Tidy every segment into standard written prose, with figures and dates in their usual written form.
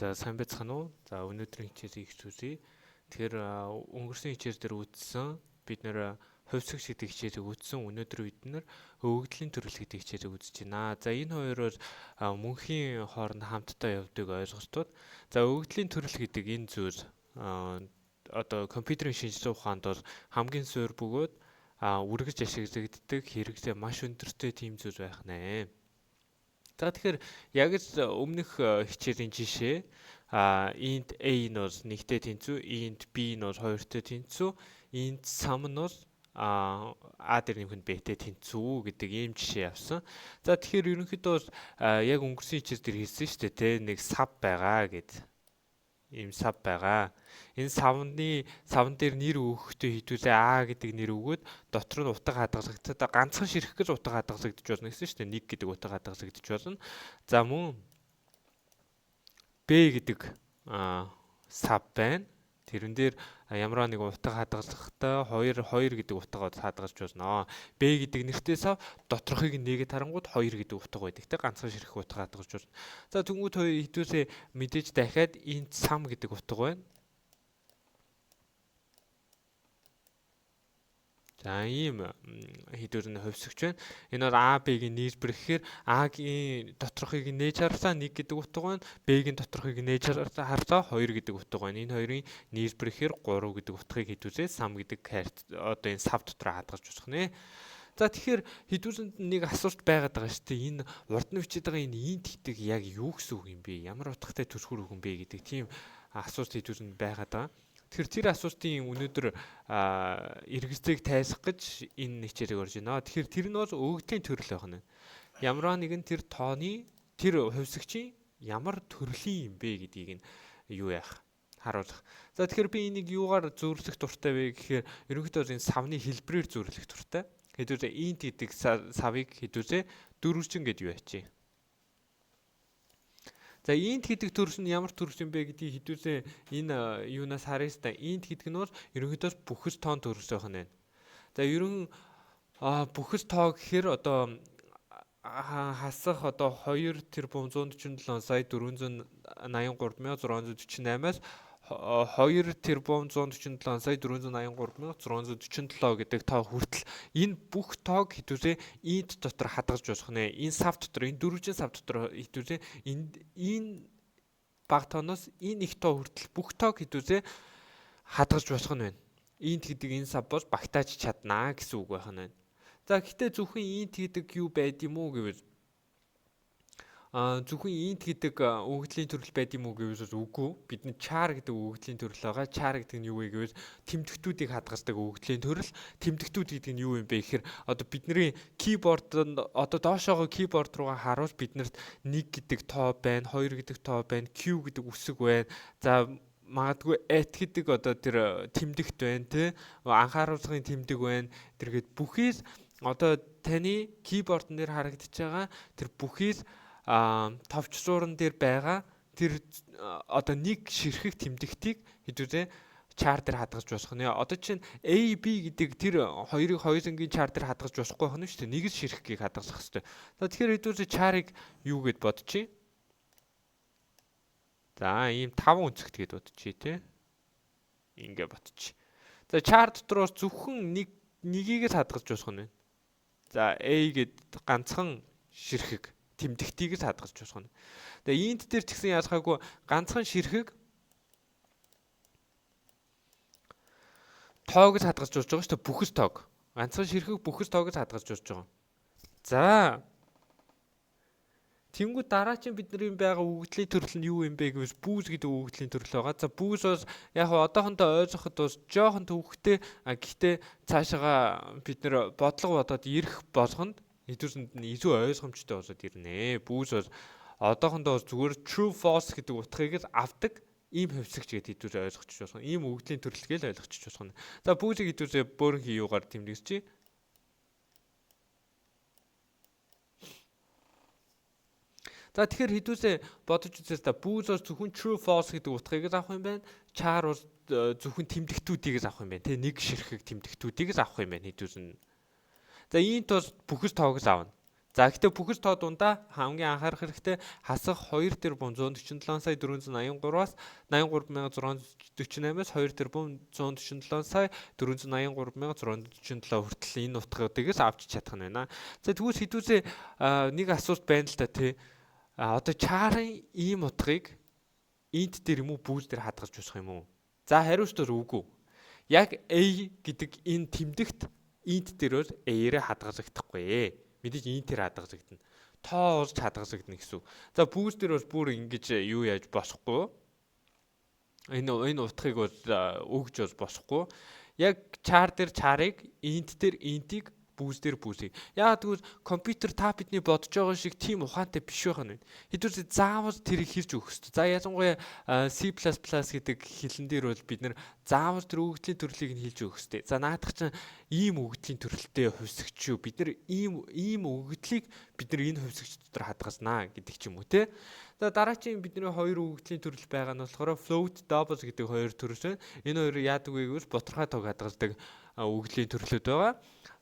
За сайн байцгаана уу? За өнөөдрийн хичээлийг эхлүүлье. Тэгэхээр өнгөрсөн хичээл дээр үзсэн бид нэр хувьсгал гэдэг хичээлийг үзсэн. Өнөөдөр бид нэр өвөгдлийн төрөл гэдэг хичээлийг үзэж байна. За энэ хоёроор мөнхийн хооронд хамтдаа явдаг ойлголтууд. За өвөгдлийн төрөл гэдэг энэ зүйл одоо компьютерийн шинжилгээ ухаанд бол хамгийн суур бөгөөд үргэлж ашиглагддаг хэрэглээ маш өндөртэй тийм зүйл байх нэ. За тэгэхээр яг л өмнөх хичээлийн жишээ int a нь бол 1-тэй тэнцүү, int b нь бол 2-тэй тэнцүү, int sum нь бол a дээр нэмэх нь b-тэй тэнцүү гэдэг ийм жишээ авсан. За тэгэхээр ерөнхийдөө бол яг өнгөрсөн хичээл дээр хэлсэн шүү дээ, тэ нэг sub байгаа гэд. Ийм sub байгаа. Энэ савн дээр нэр өгөхдөө хэдүүлээ а гэдэг нэр өгөөд дотор нь утга хадгалагдаад ганцхан ширхэх гэж утга хадгалагдаж болно гэсэн шүү дээ. 1 гэдэг утга хадгалагдаж болно. За мөн b гэдэг sub байна. Тэрэн дээр ямар нэг утга хадгалахдаа 2 гэдэг утга хадгалж болно. b гэдэг нэртэй сав доторхыг нэгэд харангууд 2 гэдэг утга байдаг. Тэ ганцхан ширхэх утга хадгалж болно. За тэнгууд хоёр хэдүүлээ мэдээж дахиад int sum гэдэг утга байна. За ийм хэдүүр нь хувьсгч байна. Энэ бол A, B-гийн нийлбэр гэхээр A-гийн доторхыг нээж харсаа 1 гэдэг утга байна. B-гийн доторхыг нээж харсаа 2 гэдэг утга байна. Энэ хоёрын нийлбэр гэхээр 3 гэдэг утгыг хэдүүлээ sum гэдэг одоо энэ sub дотор хадгалж болох нэ. За тэгэхээр хэдүүлэнд нэг асуулт байгаад байгаа шүү дээ. Энэ урд нь бичиж байгаа энэ int гэдэг яг юу гэсэн үг юм бэ? Ямар утгатай түлхүүр үг юм бэ гэдэг тийм асуулт хэдүүлэнд байгаад байгаа. Тэгэхээр тэр асуултын өнөөдөр эргэлзээг тайлах гэж энэ хичээлийг орж байна. Тэгэхээр тэр нь бол өвөгдлийн төрөл байх нь. Ямар нэгэн тэр тооны тэр хувьсгчийн ямар төрлийн юм бэ гэдгийг нь юу яах харуулах. За тэгэхээр би энийг юугаар зөвөрлөх дуртай вэ гэхээр ерөнхийдөө энэ савны хэлбэрээр зөвөрлөх дуртай. Хэдүүлээ int гэдэг савыг хэдүүлээ дөрвөлжин гэж юу ячээ. За int гэдэг төрөл нь ямар төрөл юм бэ гэдгийг хэдүүлээ энэ юунаас харъя ста. Int гэдэг нь бол ерөнхийдөө бүхэл тоон төрөл байх нь байна. За ерөн бүхэл тоо гэхээр одоо хасах одоо 2,147,483,648-аас 2,147,483,647 гэдэг тоо хүртэл энэ бүх тоог хэдүүлээ int дотор хадгалж болох нэ. Энэ sub дотор, энэ дөрвөлжин sub дотор хэдүүлээ энэ баг тооноос энэ их тоо хүртэл бүх тоог хэдүүлээ хадгалж болох нь байна. Int гэдэг энэ sub бол багтааж чаднаа гэсэн үг байх нь байна. За гэхдээ зөвхөн int гэдэг юу байд юм уу гэвэл зөвхөн int гэдэг өвөгдлийн төрөл байд юм уу гэвэл үгүй. Бидний char гэдэг өвөгдлийн төрөл байгаа. Char гэдэг нь юу вэ гэвэл тэмдэгтүүдийг хадгалдаг өвөгдлийн төрөл. Тэмдэгтүүд гэдэг нь юу юм бэ гэхээр одоо бидний keyboard-д одоо доошоогоо keyboard руугаа харуул биднэрт 1 гэдэг тоо байна, 2 гэдэг тоо байна, q гэдэг үсэг байна. За магадгүй at гэдэг одоо тэр тэмдэгт байна тий. Анхааруулгын тэмдэг байна. Тэргээд бүхий л одоо таны keyboard дээр харагдаж байгаа тэр бүхий л товчруурн дээр байгаа тэр одоо нэг ширхэг тэмдэгтийг хэдүүлээ char дээр хадгалж болох нь. Одоо чинь A, B гэдэг тэр хоёрыг хоёулангийн char дээр хадгалж болохгүй байх нь шүү дээ. Нэг л ширхгийг хадгалах хэрэгтэй. За тэгэхээр хэдүүлээ char-ыг юу гэд бодчих. За ийм 5 өнцөгт гэд бодчих тий. Ингээ бодчих. За char дотор бас зөвхөн нэгийг л хадгалж болох нь. За A гэд ганцхан ширхэг тэмдэгтийг л хадгалж болох нь. Тэгээ int дээр ч гэсэн ялгаагүй ганцхан ширхэг тоог л хадгалж болж байгаа шүү дээ. Бүхэл тоог. Ганцхан ширхэг бүхэл тоог л хадгалж болж байгаа. За тэнгүү дараа чинь бидний байгаа өвөгдлийн төрөл нь юу юм бэ гэвэл booz гэдэг өвөгдлийн төрөл байгаа. За booz бол яг одоохондоо ойлгоход бол жоохон төвөгтэй. Гэхдээ цаашаага бид нэр бодлого бодоод ирэх болгонд хэдүүлсэнд нь илүү ойлгомжтой болоод ирнэ. Booz бол одоохондоо зүгээр true false гэдэг утгыг л авдаг ийм хувьсгч гэдэг хэдүүлээ ойлгочих болох. Ийм өвөгдлийн төрөлгийг л ойлгочих болох. За booz-ийг хэдүүлээ бөөрнхий юугаар тэмдэглэжээ. За тэгэхээр хэдүүлээ бодож үзээ та booz бол зөвхөн true false гэдэг утгыг л авах юм байна. Char бол зөвхөн тэмдэгтүүдийг л авах юм байна. Тэ нэг ширхэг тэмдэгтүүдийг л авах юм байна хэдүүлэн. За int бол бүхэл тоог л авна. За гэхдээ бүхэл тоо дундаа хамгийн анхаарах хэрэгтэй хасах 2 тэрбум 147 сая 483-аас 83648-аас 2 тэрбум 147 сая 483,647 хүртэл энэ утгуудыг авч чадах нь байна. За тэгвэл хэдүүсээ нэг асуулт байна л да тий. Одоо чарын ийм утгыг int дээр юм уу бүүл дээр хадгалж усах юм уу? За хариулт бол үгүй. Яг a гэдэг энэ тэмдэгт int дээрөө a-рээ хадгалагдахгүй. Мэдээж int-ээр хадгалагдана. Тоо олж хадгалагдана гэсэн үг. За бүүл дээр бол бүр ингэж юу яаж босхгүй. Энэ утгыг бол өгж бол босхгүй. Яг char дээр char-ыг, int дээр int-ийг бүүл дээр бүүлийг. Яагаад гэвэл компьютер та бидний бодож байгаа шиг тийм ухаантай биш байгаа нь. Хэдүүл заавал тэрийг хэлж өгөх хэрэгтэй. За ялангуяа C++ гэдэг хэлэн дээр бол бид нэр заавал тэр өгөгдлийн төрлийг нь хэлж өгөх хэрэгтэй. За наадах чинь ийм өгөгдлийн төрөлтэй хувьсгч юу. Бид нэр ийм өгөгдлийг бид нэр энэ хувьсгч дотор хадгалнаа гэдэг ч юм уу те. За дараагийн бидний хоёр өгөгдлийн төрөл байгаа нь болохоор float, double гэдэг хоёр төрөл. Энэ хоёр яадаг вэ гэвэл ботторхой тог хадгалдаг өгөгдлийн төрлүүд байгаа.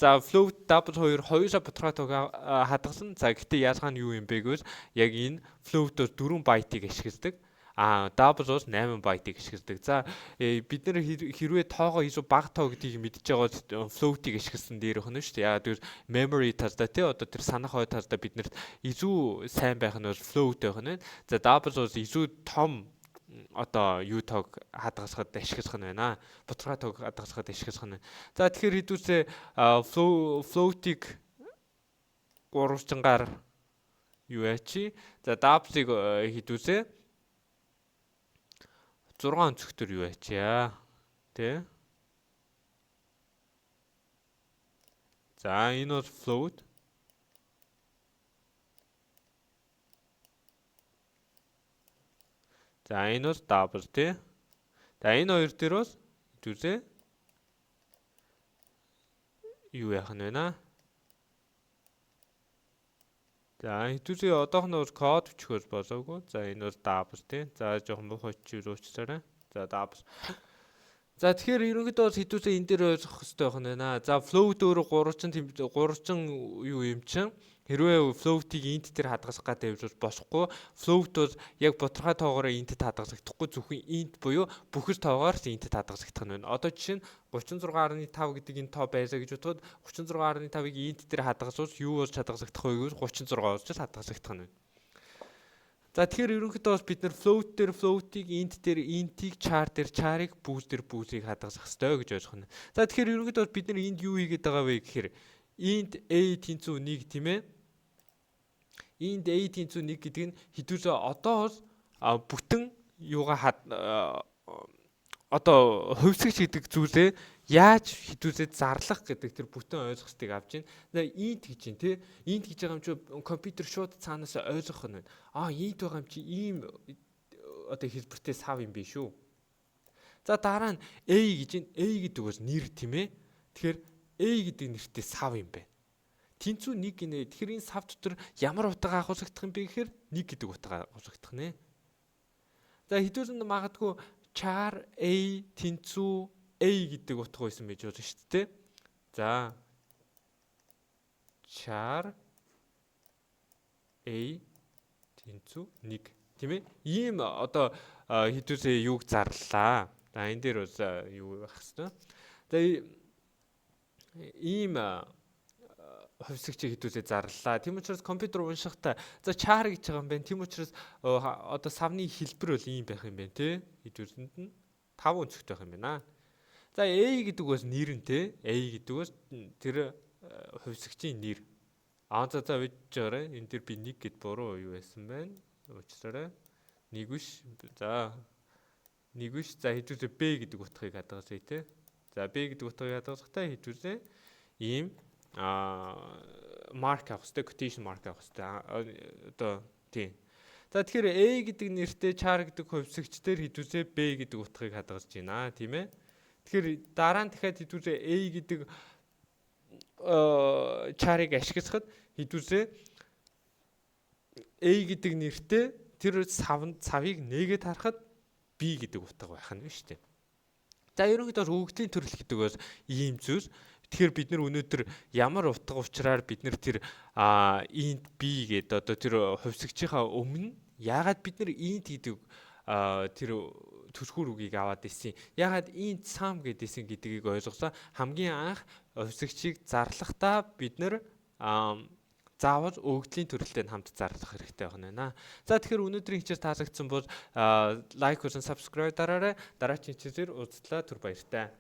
За float double хоёроо ботторхой тог хадгалсан. За гэхдээ ялгаа нь юу юм бэ гэвэл яг энэ float-оор 4 баййтыг ашигладаг. Double бол 8 баййтыг ашигладаг. За бид нэр хэрвээ тоогоо илүү бага тоо гэдгийг мэдж байгаа float-ыг ашигласан дээр байна шүү дээ. Яагаад гэвэл memory талдаа тий одоо тэр санах хой талдаа биднэрт илүү сайн байх нь бол float байх нь. За double бол илүү том одоо юу тог хадгалахад ашиглах нь байна. Ботторхой тог хадгалахад ашиглах нь. За тэгэхээр хэдүүсээ float-ыг 300-аар юу яачи. За double-ыг хэдүүсээ 6 өнцгтөр юу яачаа. Тэ. За энэ бол float. За энэ бол double тий. За энэ хоёр дээр бол хэдүүсээ юу яах нь байна. За хэдүүсээ одоохондоо код бичих болоогүй. За энэ бол double тий. За жоохон муухай чирүүлчихсараа. За double. За тэгэхээр ерөнхийдөө хэдүүсээ энэ дээр ойлгох хэрэгтэй байх нь байна. За float өөрөө 300 юу юм чинь хэрвээ float-ийг int дээр хадгалах гэдэг бол босхгүй. Float бол яг ботторхой тоогоор int-д хадгалагдахгүй зөвхөн int буюу бүхэл тоогоор int-д хадгалагдах нь байна. Одоо жишээ нь 36.5 гэдэг энэ тоо байлаа гэж бодоход 36.5-ыг int дээр хадгалжуул юу болж хадгалагдах вэ гэвэл 36 болж хадгалагдах нь байна. За тэгэхээр ерөнхийдөө бас бид нэр float дээр float-ийг int дээр int-ийг char дээр char-ыг бүүл дээр бүүлийг хадгалах хэрэгтэй гэж ойлгох нь. За тэгэхээр ерөнхийдөө бид нар энд юу хийгээд байгаа вэ гэхээр int a тэнцүү 1 тийм ээ. Int a тэнцүү 1 гэдэг нь хэдүүлээ одоо бол бүтэн юугаа одоо хувьсгч гэдэг зүйлээ яаж хэдүүлээ зарлах гэдэг тэр бүтэн ойлгохыг авч байна. Int гэж юм тий. Int гэж байгаа юм чи компьютер шууд цаанаас ойлгох нь. Int байгаа юм чи ийм одоо хэлбэртэй сав юм биш үү. За дараа нь a гэж энэ a гэдэг бол нэр тийм ээ. Тэгэхээр a гэдэг нэртэй сав юм байна. Тэнцүү 1 гинэ. Тэгэхээр энэ сав дотор ямар утга агуулгадах юм бэ гэхээр 1 гэдэг утга агуулгадах нэ. За хэдүүлэн магадгүй char a тэнцүү a гэдэг утга байсан байж болно шүү дээ. За char a тэнцүү 1 тийм ээ. Ийм одоо хэдүүлээ юуг зарлаа. За энэ дээр бас юу байх хэвээр. За ийм хувьсгчийг хэдүүлээ зарлаа. Тийм учраас компьютер уншихтаа за char гэж байгаа юм байна. Тийм учраас одоо савны хэлбэр бол ийм байх юм байна тий. Хэдүүлэнд нь 5 өнцгт байх юм байна. За A гэдэг бас нэр нь тий. A гэдэг бас тэр хувьсгчийн нэр. За виджээрээ энэ дээр би 1 гэд буруу юу байсан байна. Уучлаарай. 1 биш. За 1 биш. За хэдүүлээ B гэдэг утгыг хадгалъя тий. За B гэдэг утгыг хадгалахдаа хэдүүлээ ийм марк авах хэрэгтэй, quotation mark авах хэрэгтэй. Одоо тийм. За тэгэхээр A гэдэг нэртэй char гэдэг хувьсгчдэр хэдүүлээ B гэдэг утгыг хадгалж байна, тийм ээ. Тэгэхээр дараа нь дахиад хэдүүлээ A гэдэг char-ыг ашиглахад хэдүүлээ A гэдэг нэртэй тэр цавыг нэгээд харахад B гэдэг утга байх нь шүү дээ. За ерөнхийдөө өгөгдлийн төрөл гэдэг бол ийм зүйл. Тэгэхээр бид нар өнөөдөр ямар утга учираар бид нар тэр int b гэдэг одоо тэр хувьсгчийнхаа өмнө яагаад бид нар int гэдэг тэр түлхүүр үгийг аваад ирсэн. Яагаад int sum гэдээсэн гэдгийг ойлголоо. Хамгийн анх хувьсгчийг зарлахдаа бид нар заавал өгөгдлийн төрөлтэй хамт зарлах хэрэгтэй байна. За тэгэхээр өнөөдрийн хичээл таалагдсан бол лайк болон subscribe дараарай. Дараагийн хичээлээр уулзлаа. Түр баяртай.